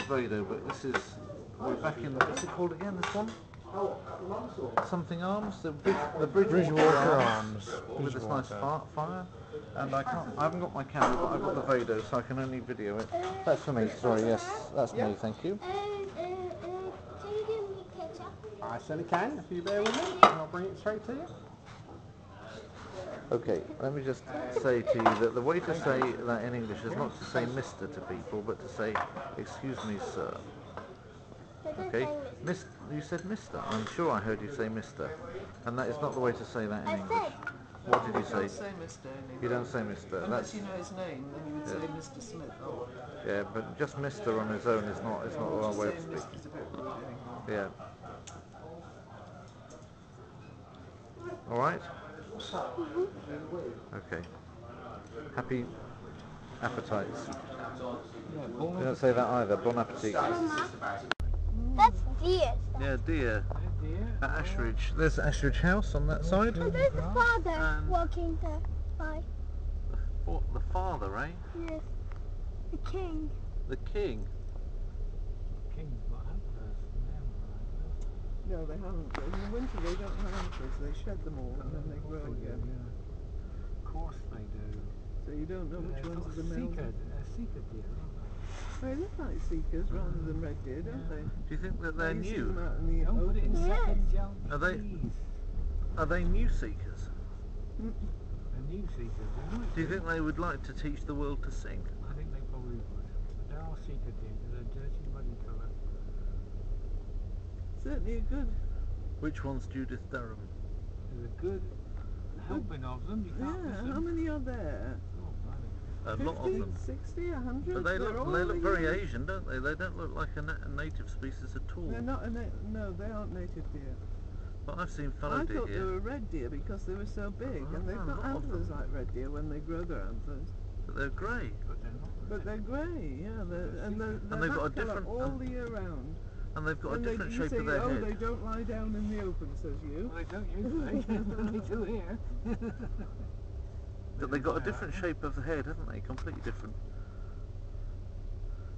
Vado, but this is, we're back in the, what's it called again, this one? Something Arms, the Bridgewater Arms, with this nice fire. And I haven't got my camera, but I've got the Vado, so I can only video it. That's for me, sorry, yes, that's me, thank you. Can you give me ketchup? I certainly can, if you bear with me, and I'll bring it straight to you. Okay, let me just say to you that the way to say that in English is not to say Mr. to people, but to say, excuse me, sir. Okay, you said Mr. I'm sure I heard you say Mr. And that is not the way to say that in English. What did you say? You don't say Mr. anymore. You don't say Mr. Unless you know his name, then you would say Mr. Smith. Oh. Yeah, but just Mr. on his own is not our way of speaking. Yeah. All right. Okay. Happy appetites. You don't say that either. Bon appetit. That's deer. Yeah, deer. At Ashridge. There's Ashridge House on that side. And there's the father walking there. Bye. What, the father, eh? Yes. The king. The king. King's not antlers. No, they haven't. In the winter they don't have antlers. They shed them all and then they grow again. Yeah. Of course they do. So you don't know which ones are the male. Sika deer, aren't They look like Sikas rather than red deer, don't they? Do you think that they're You see new? them out in the they? Put it in open. second jump. Are they new seekers? A new seekers. Do you think they would like to teach the world to sing? I think they probably would. But there are Sika deer. They're a dirty, muddy colour. Certainly a good. Which one's Judith Durham? There's a good helping of them. You can't miss them. How many are there? Oh, blimey. A lot of 50, them. 60, 100? But they They're all look very young. Asian, don't they? They don't look like a native species at all. They're not no, they aren't native deer. But I've seen fallow I deer thought they here. were red deer because they were so big, and they've a got lot of antlers like red deer when they grow their antlers. But they're grey. But they're not. But they're grey, yeah, they're they've got a that colour different- all the year round. And they've got And a different you shape say, of their oh, head. they don't lie down in the open, says you. Well, they don't usually. They do here. But they've got a different shape of the head, haven't they? Completely different.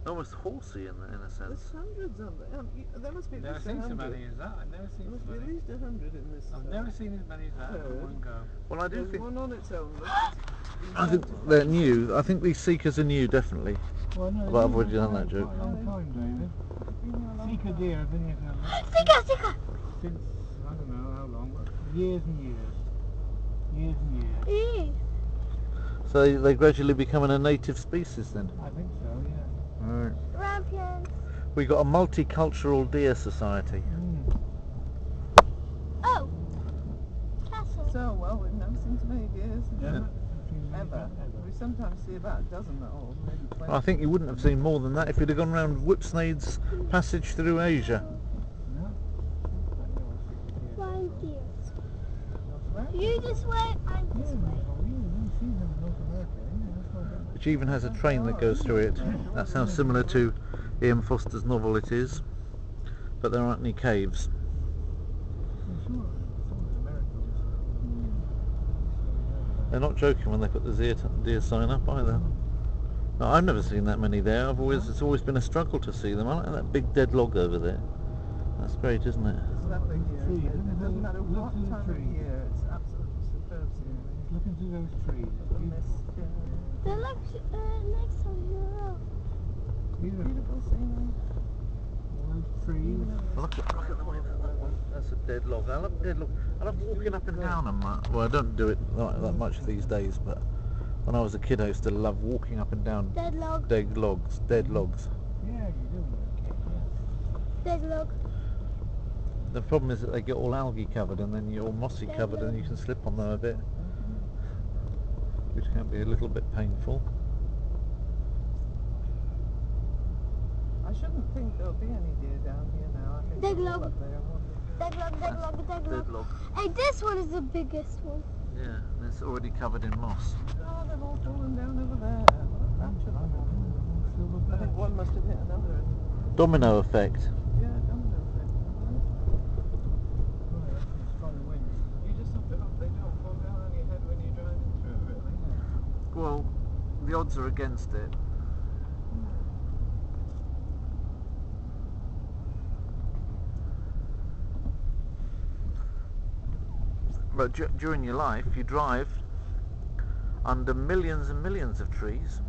Almost horsey in a sense. There's hundreds of them. There must be at Never least seen so 100. many as that. I've never seen There must so be at many. least 100 in this. I've never seen as many as that in one go. Well, I do There's think. one on its own. I think they're new. I think these seekers are new, definitely. Well, no, But I've already done that joke. Quite a long time, David. Sika deer have been here Sika, Sika. since, I don't know how long, but years and years. Years and years. Eee. So they're gradually becoming a native species then. I think so, yeah. Alright. Rampions. We've got a multicultural deer society. Oh. Castle. So, well, we've never seen so many deers. Never. Ever. We sometimes see about a dozen or maybe 20. I think you wouldn't have seen more than that if you'd have gone round Whipsnade's passage through Asia. No. Flying deers. You this way, I'm this way. Which even has a train that goes through it. That sounds similar to Ian Foster's novel It Is, but there aren't any caves. They're not joking when they put the deer sign up either. No, I've never seen that many there. It's always been a struggle to see them. I like that big dead log over there. That's great, isn't it? It's lovely here. It doesn't matter what time of year, it's absolutely superb scenery. Looking through those trees. The mist, They look next on your road. beautiful scenery. All those trees. Look at the way that one. That's a dead log. I love dead log. I love walking up and down them. Well, I don't do it that much these days, but when I was a kid, I used to love walking up and down Dead log. dead logs. Dead logs. Yeah, you do. Dead log. The problem is that they get all algae covered, and then you're all mossy covered, and you can slip on them a bit, which can be a little bit painful. I shouldn't think there'll be any deer down here now. I think Dead they're all log. up there. Dead log, dead log, dead Dead log. log. Hey, this one is the biggest one. Yeah, and it's already covered in moss. Oh, they've all fallen down over there. That should I think one must have hit another. Domino effect. Yeah, domino effect. You just have to hope they don't fall down on your head when you're driving through, really. Well, the odds are against it. But during your life, you drive under millions and millions of trees,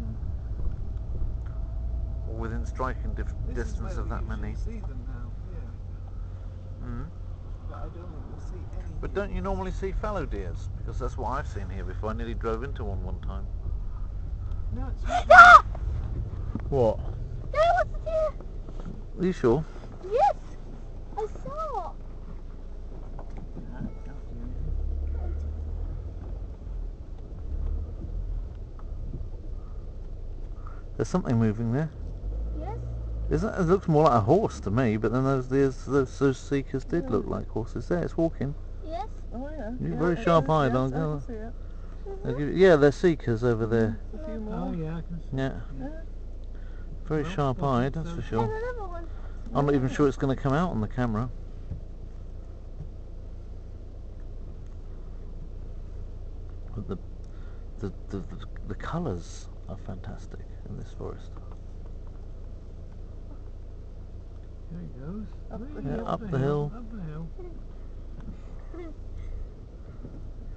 or within striking distance of that many. See them now, yeah. Mm. But I don't think we'll see any. But don't you normally see fallow deers? Because that's what I've seen here before. I nearly drove into one time. No, it's Ah! What? There was a deer! Are you sure? Yes! I saw! There's something moving there. Yes? It looks more like a horse to me, but then those Sikas did look like horses. There, it's walking. Yes? Oh yeah. You're Yeah, very yes, sharp-eyed, yes, aren't I you? can see it. Yeah, they're Sikas over there. A few more. Oh yeah, I can see. Yeah, Yeah. very Well, sharp-eyed, that's for There's sure. another one. I'm not even sure it's going to come out on the camera. But the colours are fantastic in this forest. There he goes. Up the There, hill. Up the hill. Up the hill.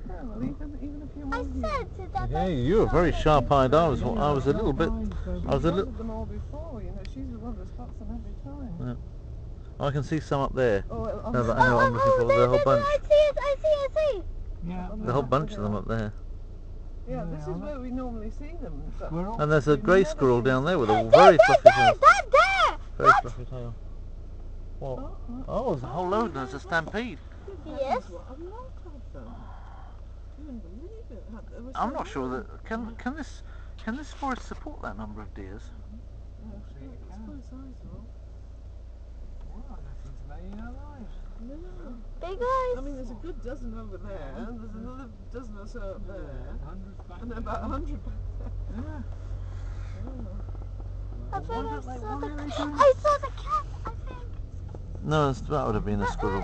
Yeah, well, even a few more I here. said that. Yeah, you were very sharp-eyed. I was a little bit. I was a Spotted little. them all before, you know, she's the one that spots them every time. Yeah. I can see some up there. Oh, well, No, but I know what I'm looking for. There's a whole bunch. I see it, I see. Yeah. The whole bunch of them up there. yeah, this is where we normally see them. But Squirrel. And there's a we've grey never squirrel seen- down there with a There, very there, fluffy there, tail. there. Very fluffy tail. What? Oh, there's a whole load. There's a stampede. Yes. What a lot of them. You wouldn't believe it. There were I'm so not sure many. that can this forest support that number of deers? Yeah, it's quite sizable. Wow, nothing's laying alive. No. Big I eyes. mean, there's a good dozen over there, and there's another dozen or so up there, Hundreds back and there. about 100 back there. Yeah. I bet Wonder, I like, saw why the are they cat. doing- I saw the cat, I think. No, that would have been a squirrel.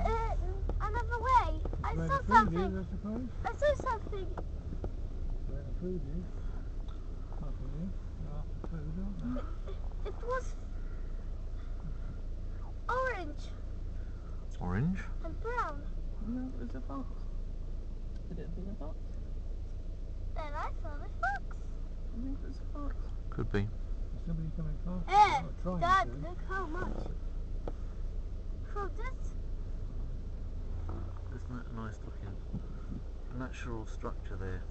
Another way. I Where saw the food something. is, I suppose. I saw something. Where the food is. Probably. After food, aren't they? It was orange Orange? and brown. No, it was a fox. Could it have been a fox? Then I saw the fox. I think it was a fox. Could be. Is somebody coming past? Hey, Or trying Dad, to. look how much. So this, Isn't that a nice looking natural structure there?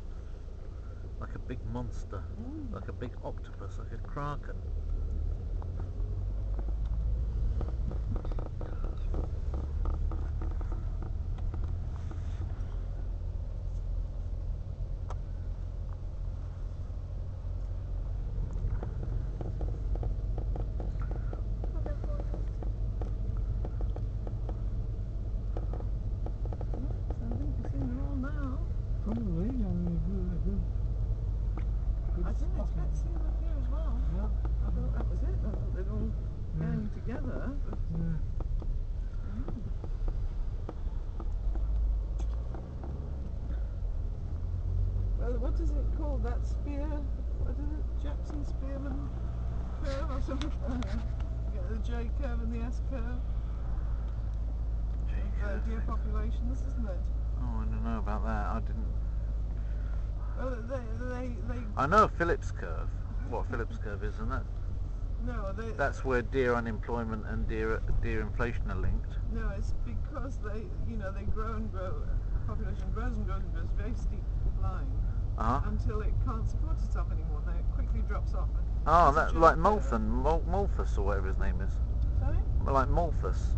Like a big monster, like a big octopus, like a kraken. So I think we've seen them all now. Probably. I mean, good I didn't spot. expect to see them up here as well. Yeah. I thought that was it. I thought they'd all gang together. But Yeah. well, what is it called? That spear? What is it? Jackson Spearman curve or something? You get the J curve and the S curve. Deer populations, isn't it? Oh, I don't know about that. I didn't. Well, they I know Phillips curve. What Phillips curve is, and that's where deer unemployment and deer inflation are linked. No, it's because they grow and grow. The population grows and grows and grows. Very steep line until it can't support itself anymore. Then it quickly drops off. Oh, That's a that like J curve. Malthus or whatever his name is. Sorry? Like Malthus.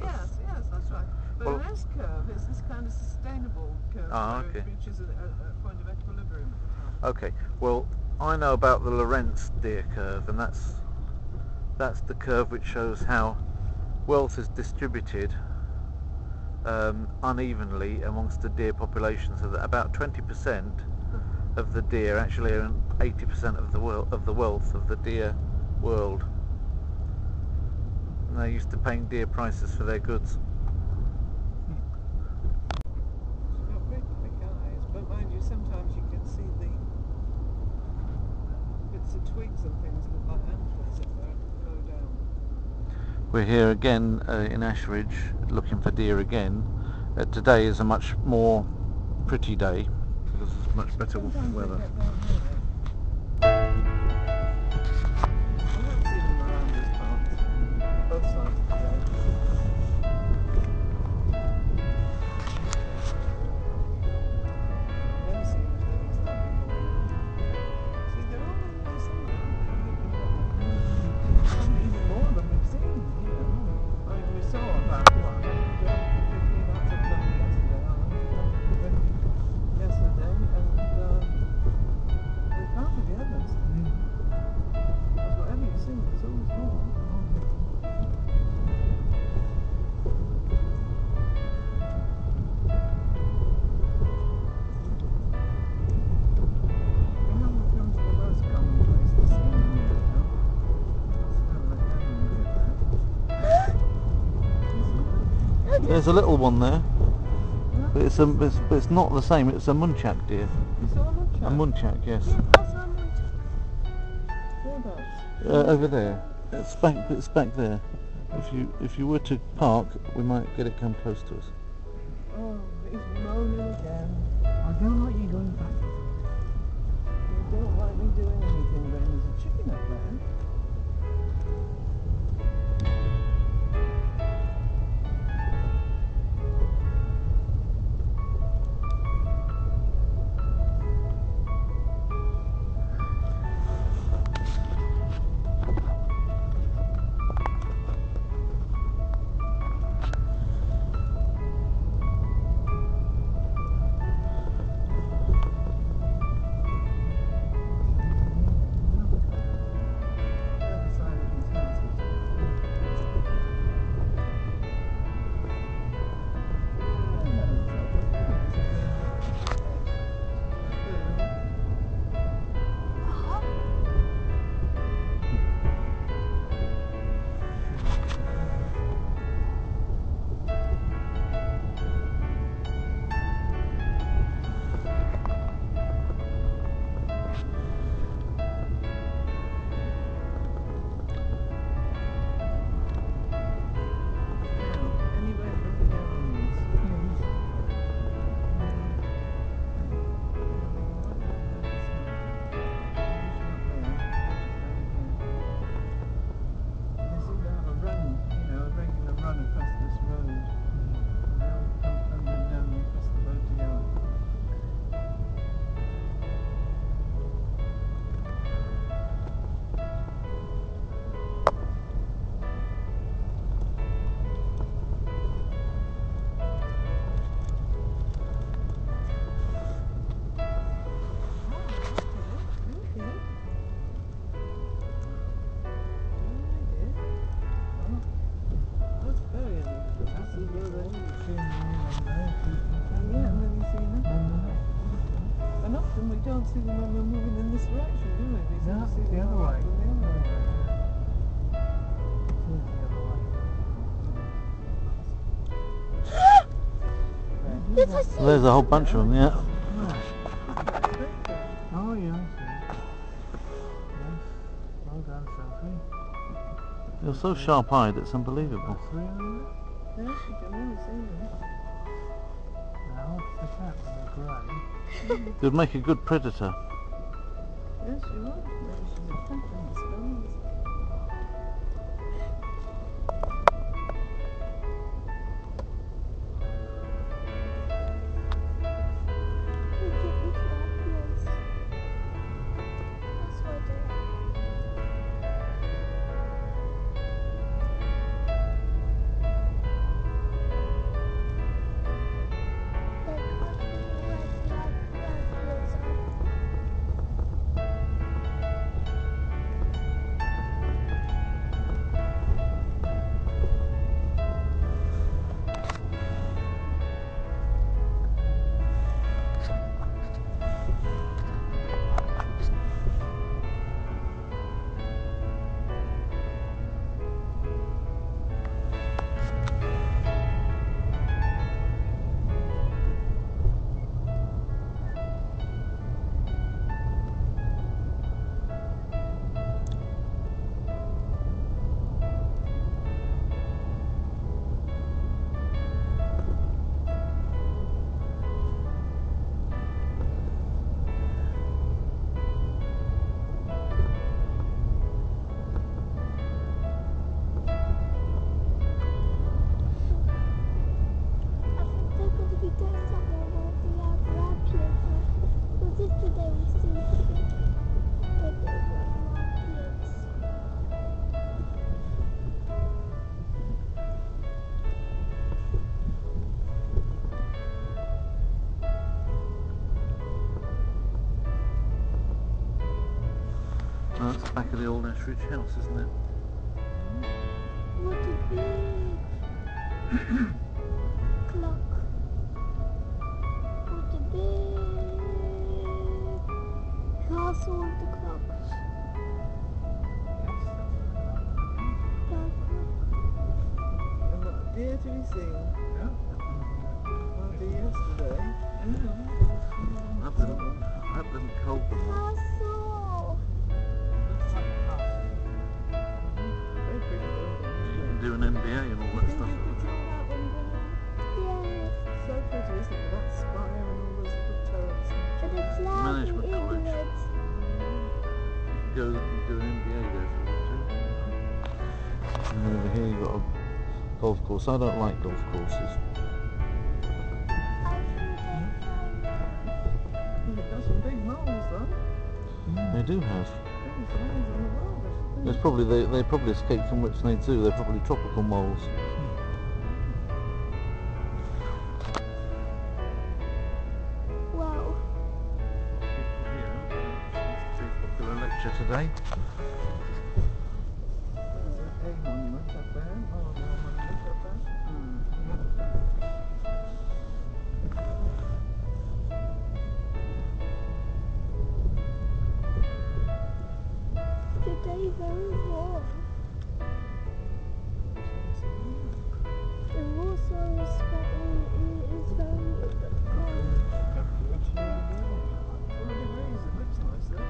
Yes, that's right. But Well- an S curve is this kind of sustainable curve Ah, where okay. it reaches a point of equilibrium at the top. Okay, well, I know about the Lorentz deer curve, and that's the curve which shows how wealth is distributed unevenly amongst the deer population, so that about 20% of the deer actually own 80% of the wealth of the deer world. And they're used to paying dear prices for their goods. She's got great big eyes, but mind you, sometimes you can see the bits of twigs and things look like antlers if they're low down. We're here again in Ashridge looking for deer again, Today is a much more pretty day because it's much better weather. There's a little one there, but it's not the same. It's a muntjac deer. You saw a muntjac? A muntjac, yes. Whereabouts? Over there. It's back there. If you were to park, we might get it come close to us. Oh, he's moaning again. I don't like you going back. You don't like me doing anything, Ben. There's a chicken up there. We don't see them when we're moving in this direction, do we? We No, see it's the them other way. from the other way. There's a whole bunch of them, yeah. Oh yeah, I see. Yes. Well done, Sophie. You're so sharp-eyed, it's unbelievable. 3 on Yes, you can really see them. there. Now, the cat with the grey. It would make a good predator. Yes, she was. Maybe she's a cat in the stones. That's the back of the old Ashridge house, isn't it? What a big clock. What a big castle with the clocks. That clock. And what deer to be seen? Yeah. Well, the yesterday. That didn't cold them. Castle. Looks like a castle. Very pretty building. You can do an MBA and all that Think stuff. you could draw that one down? Yes. So pretty, isn't it? With that spire and all those little turrets. But it's like Management in college. England. Go and do an MBA there if you want to. And over here you've got a golf course. I don't like golf courses. They've got some big moles though. They do have. Biggest moles in the world, I should There's think. probably they probably escaped from Whitsunday Zoo. They're probably tropical moles. Well, Popular lecture today. There's a monument up there. Oh, no monument up there. today very warm. And also it's very cold. 4 degrees, it looks nice there.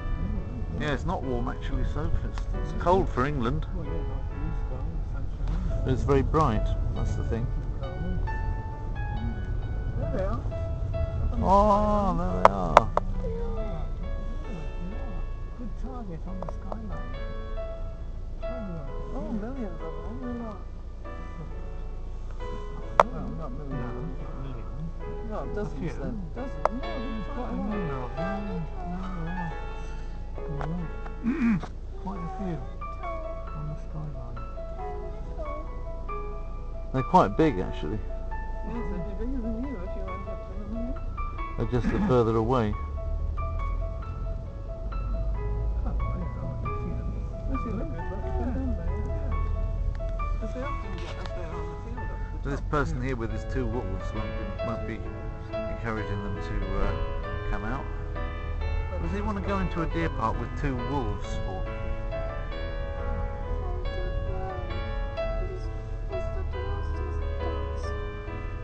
Yeah, it's not warm actually, so it's cold for England. Well, yeah, like blue sky, sunshine. But it's very bright. That's the thing. There they are. Oh, there they are. Good target on the skyline. Oh, millions of them. They're not. Well, not No, millions. not millions. No, dozens few. then. Dozens? No, there's quite a lot. Quite a few on the skyline. They're quite big actually. Yes, they'd be bigger than you if you went up to them, wouldn't you? They're just a bit further away. Oh, yeah, I can see them. Yes, you look good, look. They're down there, yeah. Because they often get up there on the field up So the this top. person here with his 2 wolves won't be encouraging them to come out. Does he want to go into a deer park with 2 wolves? Or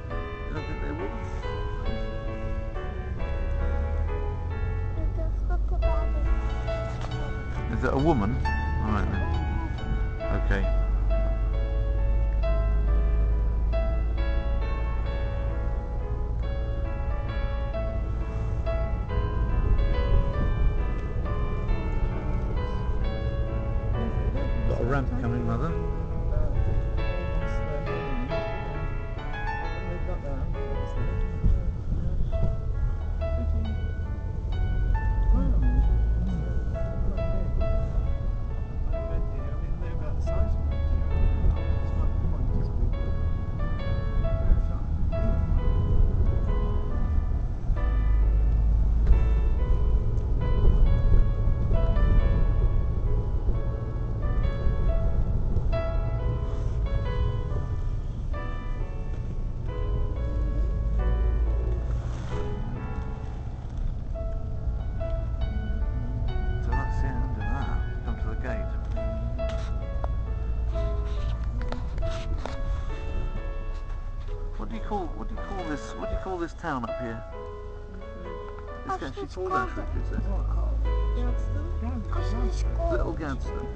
I don't think they will. Is it a woman? Alright then. Okay. Got a ramp coming, Mother. So that's the end of that. Come to the gate. What do you call this town up here? It's actually Ashridge called Garden. Ashridge, is it? Little Gadsden. Okay.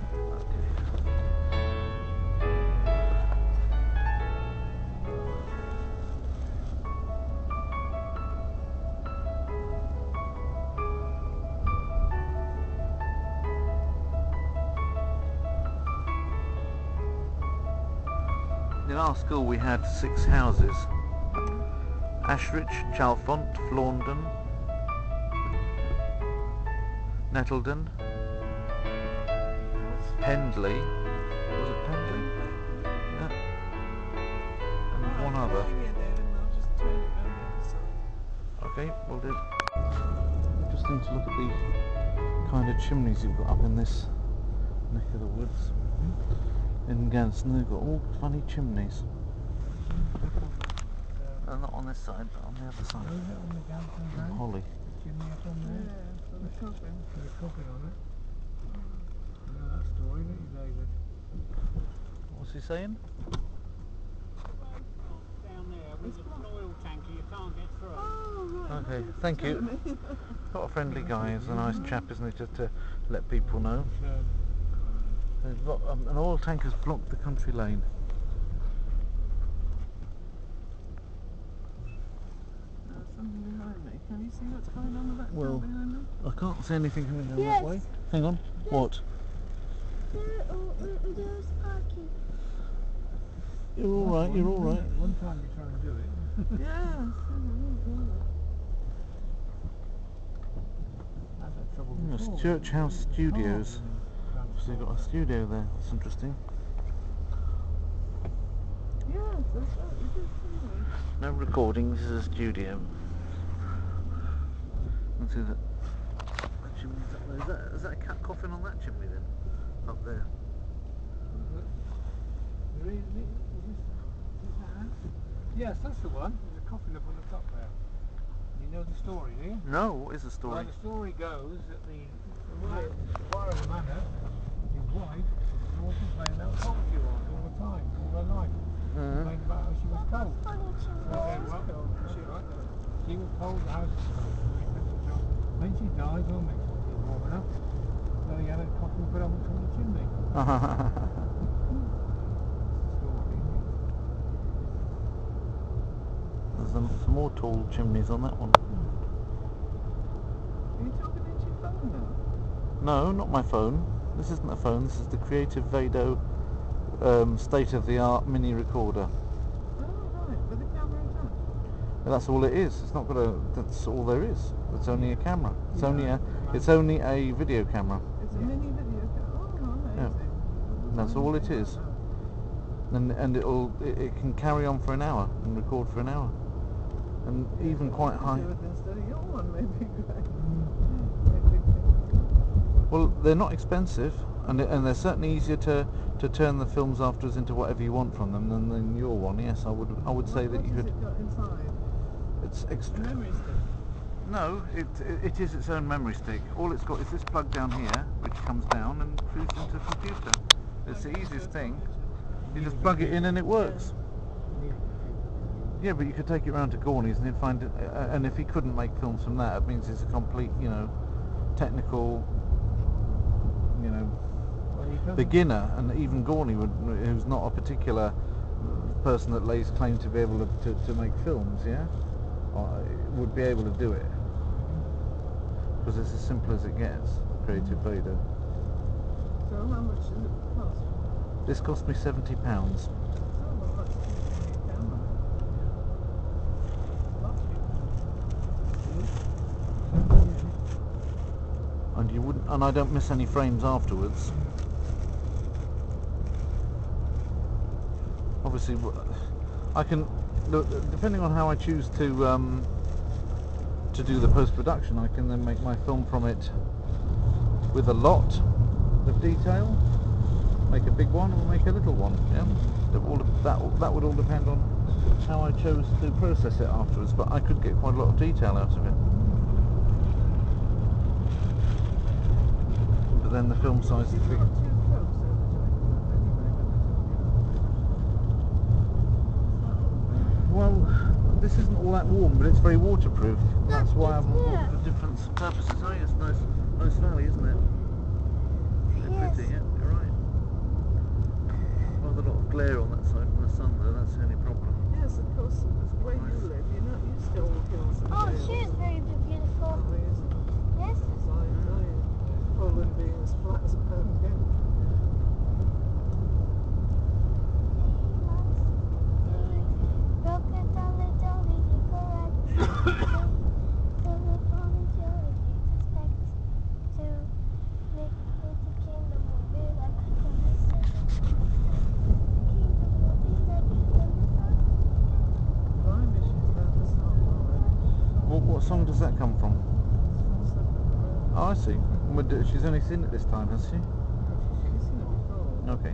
In our school we had 6 houses. Ashridge, Chalfont, Flaundon, Nettledon, Pendley. Was it Pendley? Yeah. And one other. Okay, we'll do. Interesting to look at the kind of chimneys you've got up in this neck of the woods. In Ganston they've got all funny chimneys. Not on this side, but on the other side. On the Ganston Road? Holly. The chimney up on there? Yeah, for the coffin. With a coffin on it. You know that story, don't you, David? What's he saying? Down there with the oil tanker, you can't get through. Oh, right. Okay, thank you. What a friendly guy. He's a nice chap, isn't he, just to let people know. They've got, an oil tanker's blocked the country lane. There's something behind me. Can you see what's going on with that Well, car behind me? I can't see anything coming down Yes. that way. Hang on. What? There's parking. You're alright, you're alright. One time you try and do it. Yes. I've had trouble before. Church House Studios. So you've got a studio there. That's interesting. Yes, that's right. You did see me. No recording. This is a studio. Let's see that. That chimney's up there. Is that a cat coffin on that chimney then? Up there. Yes, that's the one. There's a coffin up on the top there. You know the story, do you? No. What is the story? Well, the story goes that the wire of the manor, his wife, was complaining about cold she was all the time, all her life. Complained about how she was cold. She was cold, the house was cold. When she died, well, makes it feel warm enough. So he had a coffin put on the chimney. There's some more tall chimneys on that one. Are you talking into your phone now? No, not my phone. This isn't a phone. This is the Creative Vado state-of-the-art mini recorder. Oh, right. With the camera attached? But that's all it is. It's not got a. That's all there is. It's only a camera. It's only a video camera. It's a mini video camera. Oh, amazing. That's all it is. And it can carry on for an hour and record for an hour, and even quite high. Do it instead of your one, maybe. Well, they're not expensive, and they're certainly easier to turn the films afterwards into whatever you want from them than your one. Yes, I would say that you could. What has it got inside? It's extra. Memory stick. No, it is its own memory stick. All it's got is this plug down here, which comes down and feeds into a computer. It's the easiest thing. You just plug it in and it works. Yeah, but you could take it round to Gorney's and he'd find it. And if he couldn't make films from that, it means it's a complete, technical, beginner. And even Gorney who's not a particular person that lays claim to be able to make films, would be able to do it. Because it's as simple as it gets. Creative Vado. So how much does it cost? This cost me £70. And you wouldn't, and I don't miss any frames afterwards. Obviously, I can, depending on how I choose to do the post-production, I can then make my film from it with a lot of detail. Make a big one or make a little one. Yeah, that would all depend on how I chose to process it afterwards. But I could get quite a lot of detail out of it. But then the film size is big. Well, this isn't all that warm, but it's very waterproof. That's why I've bought for different purposes. Oh yes, nice valley, isn't it? It's pretty, yeah, you're right. Rather a lot of glare on that side from the sun though, that's the only problem. Yes, of course, where you live, you're not used to all hills and Oh, dales. she is very beautiful. Yes. Poland being as flat as a pound again. What song does that come from? Oh, I see. She's only seen it this time, has she? She's Okay.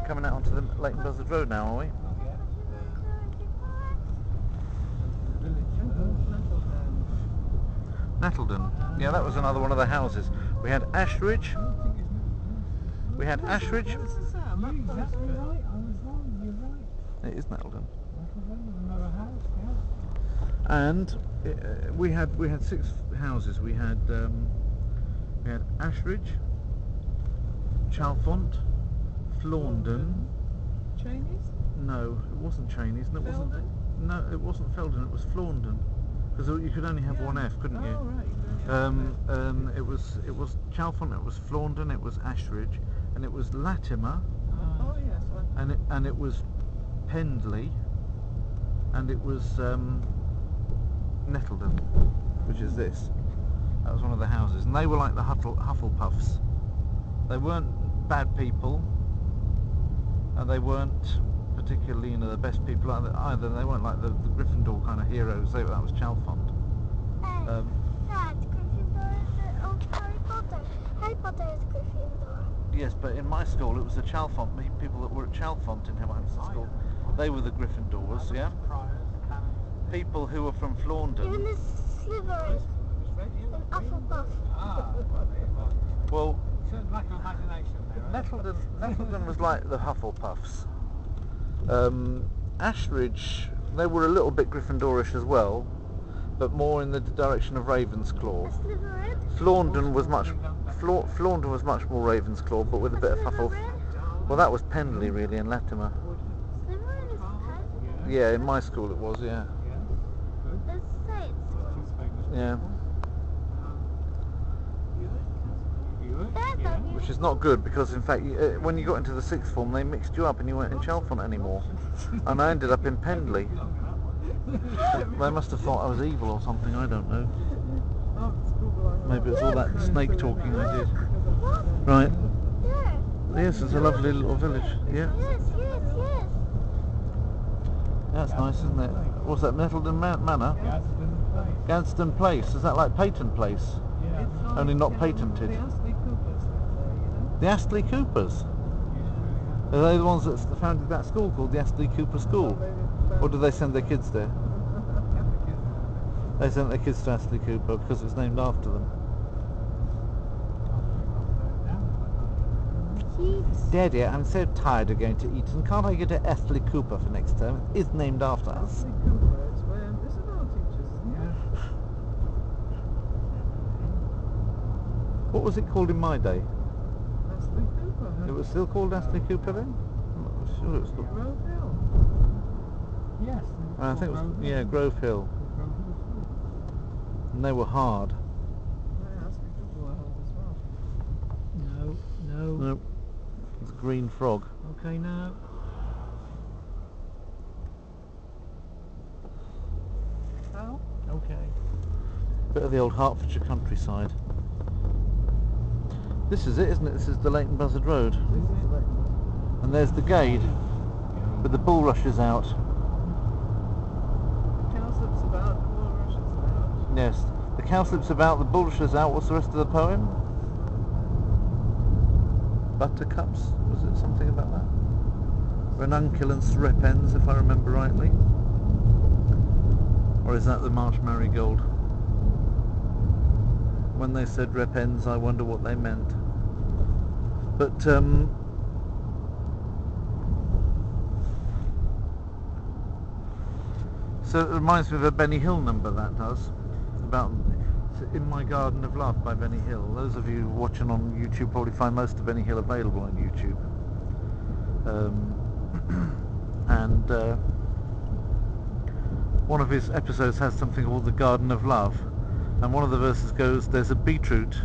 Coming out onto the Leighton Buzzard Road now, are we? Nettledon. Yeah, that was another one of the houses. We had Ashridge. We had Ashridge. You're exactly right. I was wrong. You're right. It is Nettledon. Nettledon was another house. Yeah. And we had 6 houses. We had Ashridge, Chalfont, Flaundon. Chinese? No, it wasn't Chinese. No, it wasn't. No, it wasn't Feldon. It was Flaundon. Because you could only have one F, couldn't you? Oh, right. It was Chalfont. It was Flaundon. It was Ashridge, and it was Latimer. Oh, yes. And it was Pendley, and it was Nettledon, which is this. That was one of the houses, and they were like the Hufflepuffs. They weren't bad people, and they weren't particularly, the best people either. They weren't like the Gryffindor kind of heroes. That was Chalfont. Dad, Gryffindor is old Harry Potter. Harry Potter is Gryffindor. Yes, but in my school it was the Chalfont people that were at Chalfont in Hamilton School. They were the Gryffindors, yeah. People who were from Flaundon. Even the Slytherin and Hufflepuff. Well, Lack of imagination there. Nettledon was like the Hufflepuffs. Ashridge, they were a little bit Gryffindorish as well, but more in the direction of Ravensclaw. Flaundon was much more Ravensclaw, but with a bit of Huffle. Well, that was Pendley really, and Latimer. Slytherin is Pendley. Yeah, in my school it was. Yeah. Let's say it's Yeah. Dad, Which is not good because, in fact, when you got into the 6th form, they mixed you up and you weren't in Chalfont anymore, and I ended up in Pendley. They must have thought I was evil or something. I don't know. Maybe it's all that snake talking I did. Right. There. Yes, it's a lovely little village. Yeah. Yes. That's nice, isn't it? What's that, Nettledon Manor? Gadsden Place. Is that like Peyton Place? Only not patented. The Astley Coopers, you know? The Astley Coopers? Are they the ones that founded that school called the Astley Cooper School? Or do they send their kids there? They sent their kids to Astley Cooper because it's named after them. Daddy, I'm so tired of going to Eton. Can't I get to Astley Cooper for next term? It's named after us. Astley Cooper is where this is our teachers, isn't it? What was it called in my day? Astley Cooper. It was still called Astley Cooper then? I'm not sure it was called. Grove Hill. Yes. I think it was, yeah, Grove Hill. And they were hard. Yeah, Astley Cooper were held as well. No. Nope. It's a green frog. Okay, now. How? Okay. Bit of the old Hertfordshire countryside. This is it, isn't it? This is the Leighton Buzzard Road. And there's the gate with the bulrushes out. Cowslips about, the bulrushes out. Yes. The cowslips about, the bulrushes out. What's the rest of the poem? Buttercups? Was it something about that? Ranunculus repens, if I remember rightly. Or is that the Marsh Marigold? When they said repens, I wonder what they meant. But so it reminds me of a Benny Hill number, that does, about In My Garden of Love by Benny Hill. Those of you watching on YouTube probably find most of Benny Hill available on YouTube. And one of his episodes has something called The Garden of Love, and one of the verses goes, "There's a beetroot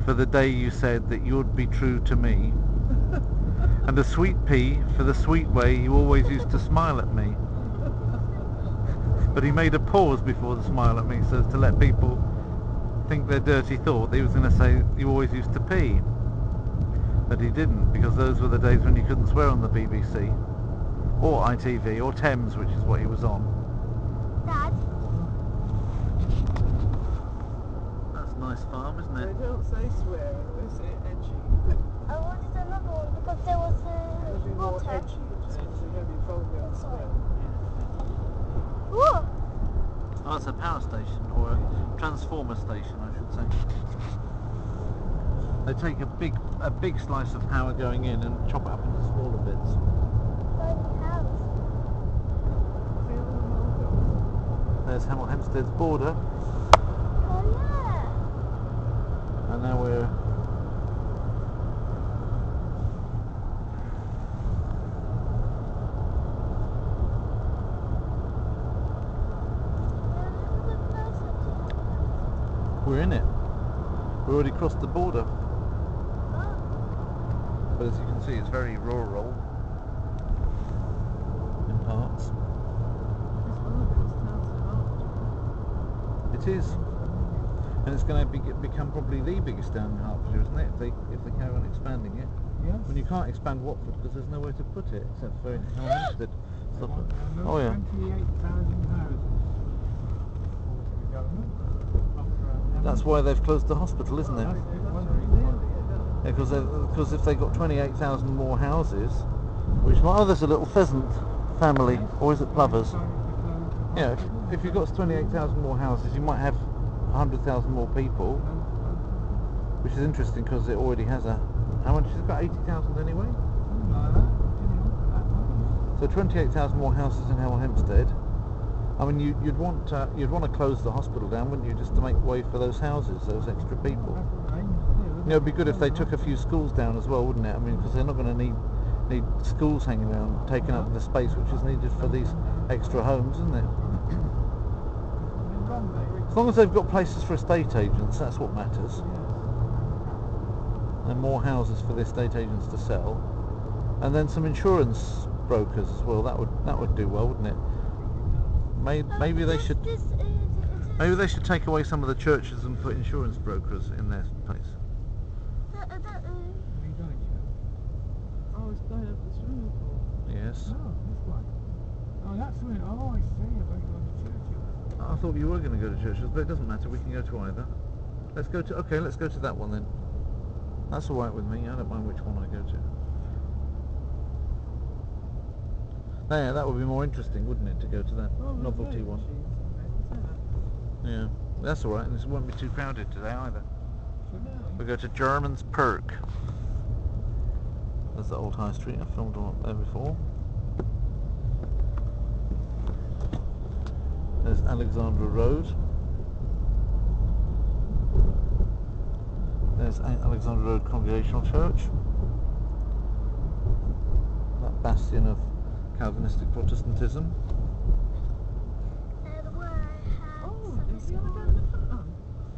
for the day you said that you'd be true to me, and a sweet pea for the sweet way you always used to smile at me." But he made a pause before the smile at me so as to let people think their dirty thought. He was going to say, "You always used to pee." But he didn't, because those were the days when you couldn't swear on the BBC. or ITV, or Thames, which is what he was on. Dad. That's a nice farm, isn't They it? don't say swearing, they say edgy. I wanted another one because there was It'll be more water. edgy, so you're going to be vulgar and swear. Ooh. Oh, it's a power station, or a transformer station, I should say. They take a big slice of power going in and chop it up into smaller bits. Tiny house. There's Hemel Hempstead's border, Oh yeah. and now we're in it. We already crossed the border. But as you can see, it's very rural in parts. It is, and it's going to become probably the biggest town in Hertfordshire, isn't it? If they carry on expanding it. Yes. When you can't expand Watford because there's nowhere to put it except for Hampstead. Oh yeah. 28,000 houses. The government. That's why they've closed the hospital, isn't it? Because if they got 28,000 more houses, which there's a little pheasant family, or is it plovers? Yeah, if you've got 28,000 more houses, you might have 100,000 more people, which is interesting because it already has how much has it got? 80,000 anyway. So 28,000 more houses in Hemel Hempstead. I mean, you'd want to close the hospital down, wouldn't you, just to make way for those houses, those extra people. You know, it'd be good if they took a few schools down as well, wouldn't it? I mean, because they're not going to need schools hanging around, taking up the space which is needed for these extra homes, isn't it? As long as they've got places for estate agents, that's what matters. And more houses for the estate agents to sell, and then some insurance brokers as well. That would do well, wouldn't it? Maybe they should take away some of the churches and put insurance brokers in their place. Oh, it's going up the swimming pool. Yes. Oh, this one. Oh, that's when. Oh, I see. I thought you were going to church. I thought you were going to go to churches, but it doesn't matter. We can go to either. Let's go to that one then. That's all right with me. I don't mind which one I go to. Yeah, that would be more interesting, wouldn't it, to go to that novelty one? Yeah, that's all right, and it won't be too crowded today either. We go to German's Perk. There's the old high street. I filmed one there before. There's Alexandra Road. There's Alexandra Road Congregational Church. That bastion of Calvinistic Protestantism.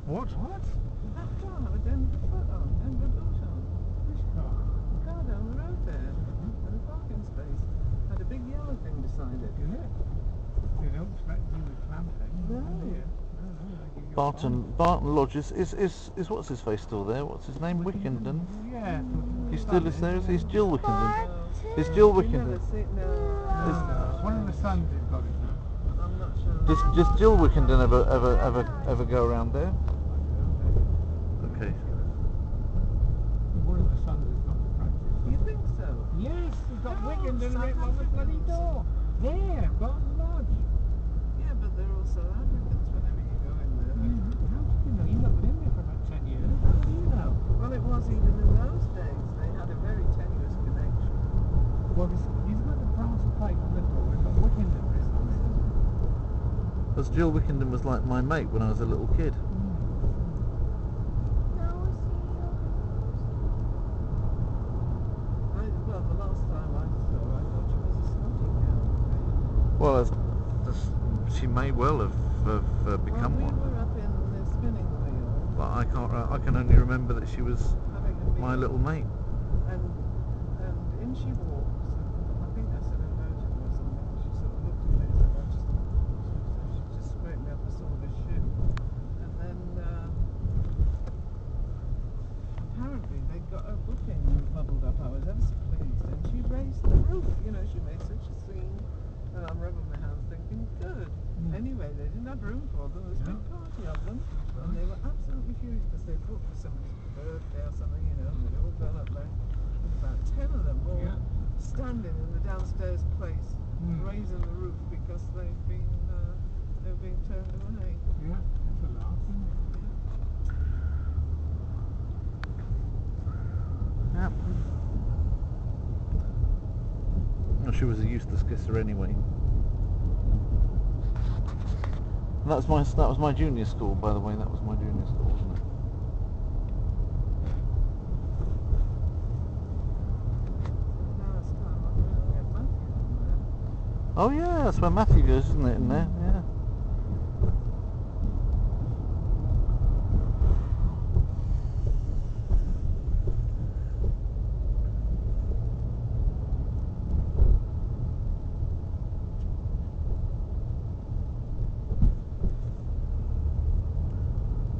What? That car had a Denver foot on, Denver boot on. Which car? The car down the road there, and a parking space. Had a big yellow thing beside it. Is it? You don't expect to do the clamping. No. Barton Lodges is what's his face still there? What's his name? Wickenden. Yeah. He still is there. He's Jill Wickenden. Is Jill Wickenden? One of the sons has got it now. I'm not sure. Does Jill Wickenden ever go around there? Okay. One of the sons has got the practice. You think so? Yes, he's got Wickenden written on the bloody door. There, Barton Lodge. Yeah, but they're all South Africans whenever you go in there. How do you know? You've not been in there for about 10 years. How do you know? Well, it was even in those days. They had a very tenuous connection. Well, he's got the brass plate on the door. He's got Wickenden written on it. Because Jill Wickenden was like my mate when I was a little kid. Well, the last time I saw her, I thought she was a smoking girl. Well, she may well have become Well, we one. were up in the spinning wheel. But I can only remember that she was Having a my meal. little mate. And in she walks, and I think I said a virgin or something. She sort of looked at me and said, she just scraped me up a sort of a shoe. And then apparently they got a booking bubbled up. I was ever so pleased. And she raised the roof, you know, she made such a scene And I'm rubbing my hands thinking, good. Anyway, they didn't have room for them. There was a big party of them. And they were absolutely furious because they booked for somebody's birthday or something, you know, and they'd all gone up there. There's about 10 of them all standing in the downstairs place, raising the roof because they were being turned away. Yeah, that's a laugh, isn't it? Yep. Well, she was a useless kisser anyway. And that was my junior school, by the way. That was my junior school, wasn't it? Now it's time I'm going to get Matthew from there. Oh yeah, that's where Matthew goes, isn't it? In there, yeah.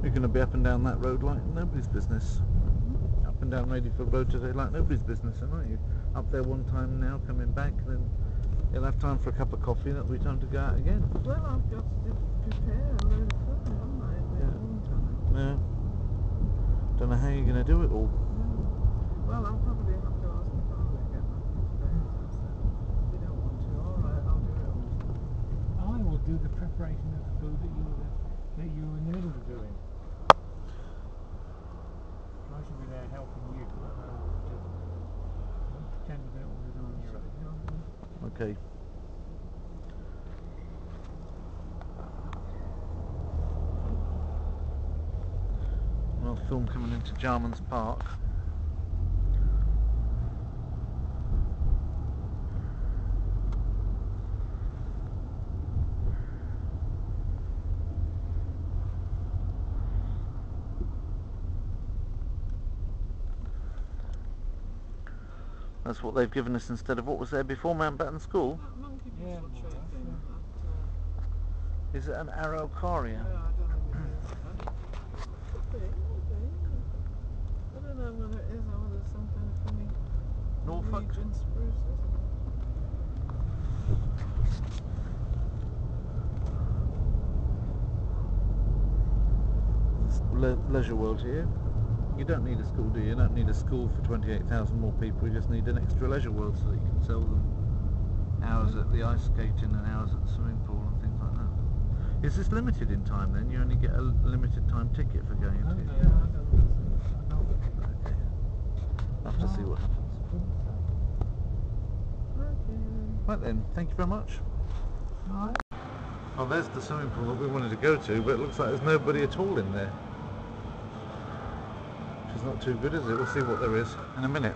You're going to be up and down that road like nobody's business. Up and down Ladyfield Road today like nobody's business, aren't you? Up there one time now, coming back, then you'll have time for a cup of coffee and it'll be time to go out again. Well, I've got to prepare a load of food, haven't I? Yeah. Don't know how you're going to do it all. Well, I'll probably have to ask my father to get Matthew today. So if you don't want to, alright, I'll do it all. I will do the preparation of the food that you were in the middle of doing. I should be there helping you, but don't pretend you don't want to do on your own. Okay. Well, film coming into Jarman's Park. That's what they've given us instead of what was there before Mountbatten School. That monkey Yeah, bottle more or less, thing. Is it an Araucaria? I don't think it is. Could be. I don't know whether it is or whether it's some kind of funny Norfolk? Norwegian spruce or something. It's Leisure World here. You don't need a school, do you? You don't need a school for 28,000 more people. You just need an extra Leisure World so that you can sell them hours at the ice skating and hours at the swimming pool and things like that. Is this limited in time then? You only get a limited time ticket for going into it? Yeah, I don't think so. Okay. I'll have to see what happens. Okay. Right then, thank you very much. Alright. Well, there's the swimming pool that we wanted to go to, but it looks like there's nobody at all in there. Which is not too good, is it? We'll see what there is in a minute.